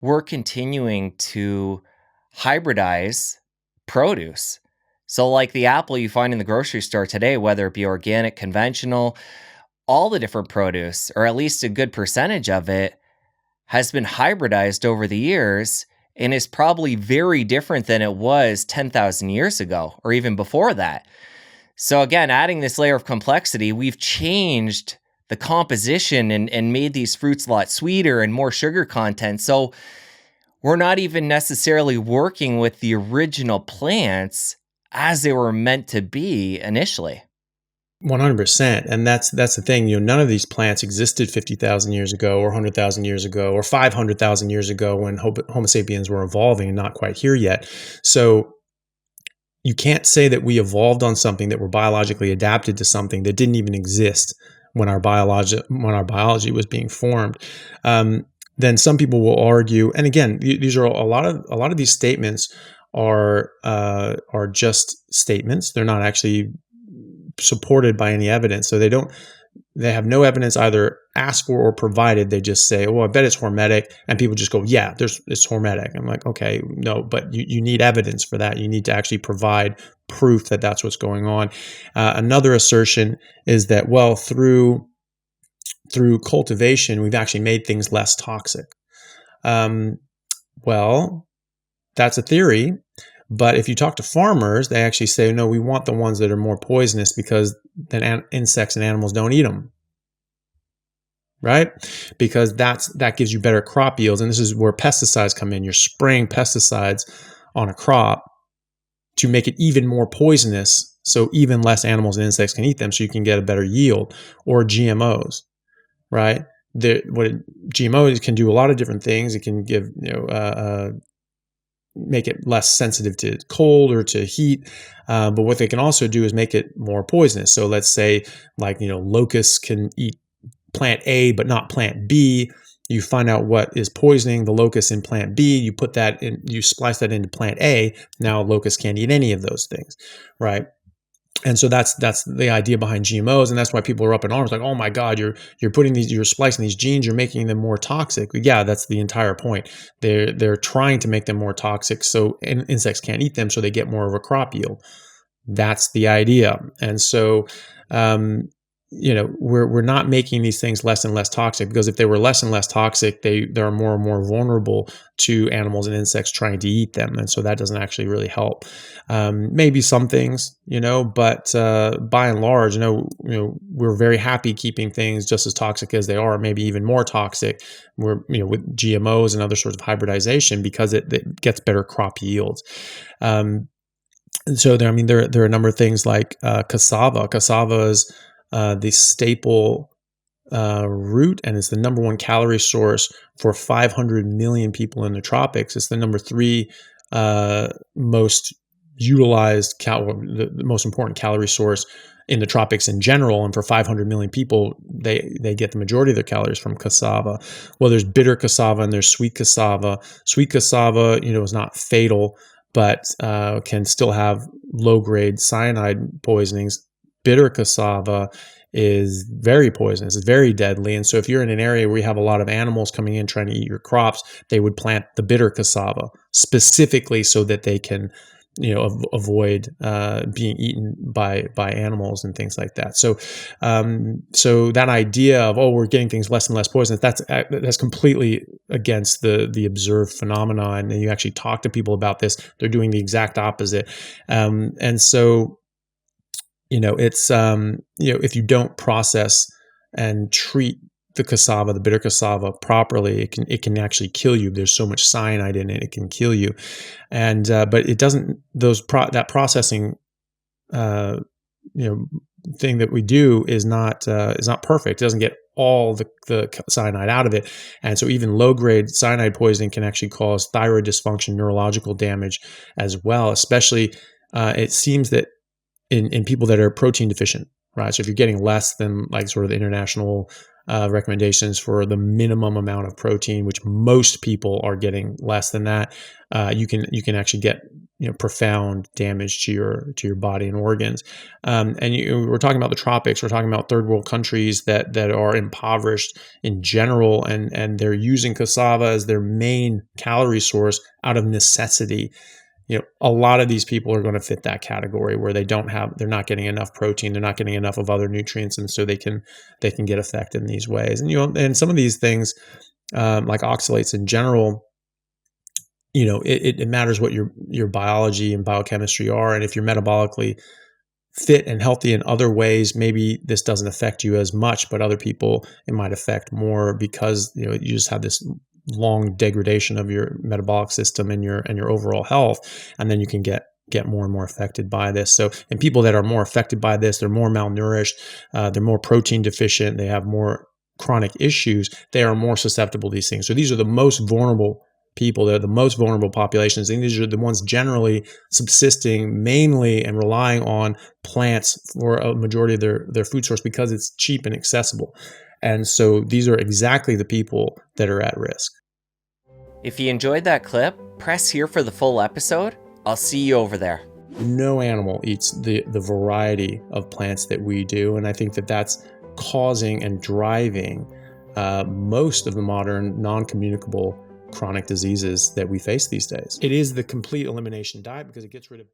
we're continuing to hybridize produce. So like the apple you find in the grocery store today, whether it be organic, conventional, all the different produce, or at least a good percentage of it, has been hybridized over the years and is probably very different than it was 10,000 years ago or even before that. So again, adding this layer of complexity, we've changed the composition and made these fruits a lot sweeter and more sugar content. So we're not even necessarily working with the original plants as they were meant to be initially. 100%. And that's the thing. None of these plants existed 50,000 years ago or 100,000 years ago or 500,000 years ago when Homo sapiens were evolving and not quite here yet. So you can't say that we evolved on something, that we're biologically adapted to something that didn't even exist when our biology was being formed. Then some people will argue, and again, these are a lot of these statements are just statements. They're not actually supported by any evidence. So they have no evidence either asked for or provided. They just say, "Oh, I bet it's hormetic," and people just go, "Yeah, it's hormetic." I'm like, okay, no, but you need evidence for that. You need to actually provide proof that that's what's going on. Another assertion is that, well, through cultivation, we've actually made things less toxic. Well, that's a theory. But if you talk to farmers, they actually say, no, we want the ones that are more poisonous because then insects and animals don't eat them. Right? Because that gives you better crop yields. And this is where pesticides come in. You're spraying pesticides on a crop to make it even more poisonous, so even less animals and insects can eat them, so you can get a better yield. Or GMOs, right? GMOs can do a lot of different things. It can give, make it less sensitive to cold or to heat. But what they can also do is make it more poisonous. So let's say, like, locusts can eat plant A, but not plant B. You find out what is poisoning the locust in plant B. You put that in, you splice that into plant A. Now locusts can't eat any of those things, right? And so that's the idea behind GMOs, and that's why people are up in arms, like, oh my God, you're splicing these genes, you're making them more toxic. But yeah, that's the entire point. They're trying to make them more toxic so insects can't eat them, so they get more of a crop yield. That's the idea. And so we're not making these things less and less toxic, because if they were less and less toxic, they're more and more vulnerable to animals and insects trying to eat them. And so that doesn't actually really help. Maybe some things, but by and large, we're very happy keeping things just as toxic as they are, maybe even more toxic. We're, with GMOs and other sorts of hybridization, because it gets better crop yields. So there are a number of things like cassava. Cassava is the staple root, and it's the number one calorie source for 500 million people in the tropics. It's the number 3 most utilized, the most important calorie source in the tropics in general. And for 500 million people, they get the majority of their calories from cassava. Well, there's bitter cassava and there's sweet cassava. Sweet cassava, is not fatal, but can still have low-grade cyanide poisonings. Bitter cassava is very poisonous. It's very deadly. And so if you're in an area where you have a lot of animals coming in trying to eat your crops, they would plant the bitter cassava specifically so that they can, avoid being eaten by animals and things like that. So, so that idea of, we're getting things less and less poisonous, that's completely against the observed phenomenon. And you actually talk to people about this, they're doing the exact opposite. And so, it's, if you don't process and treat the bitter cassava properly, it can actually kill you. There's so much cyanide in it, it can kill you. And, but it doesn't, that processing, thing that we do is not perfect. It doesn't get all the cyanide out of it. And so even low-grade cyanide poisoning can actually cause thyroid dysfunction, neurological damage as well. Especially, it seems that in people that are protein deficient, right? So if you're getting less than, like, sort of the international recommendations for the minimum amount of protein, which most people are getting less than that, you can actually get profound damage to your body and organs. We're talking about the tropics. We're talking about third world countries that are impoverished in general, and they're using cassava as their main calorie source out of necessity. A lot of these people are going to fit that category where they're not getting enough protein, they're not getting enough of other nutrients, and so they can get affected in these ways. And some of these things, like oxalates in general, it matters what your biology and biochemistry are, and if you're metabolically fit and healthy in other ways, maybe this doesn't affect you as much, but other people it might affect more because you just have this long degradation of your metabolic system and your overall health, and then you can get more and more affected by this. So, and people that are more affected by this, they're more malnourished, they're more protein deficient, they have more chronic issues, they are more susceptible to these things. So these are the most vulnerable people. They're the most vulnerable populations, and these are the ones generally subsisting mainly and relying on plants for a majority of their food source because it's cheap and accessible. And so these are exactly the people that are at risk. If you enjoyed that clip, press here for the full episode. I'll see you over there. No animal eats the variety of plants that we do, and I think that that's causing and driving most of the modern non-communicable chronic diseases that we face these days. It is the complete elimination diet because it gets rid of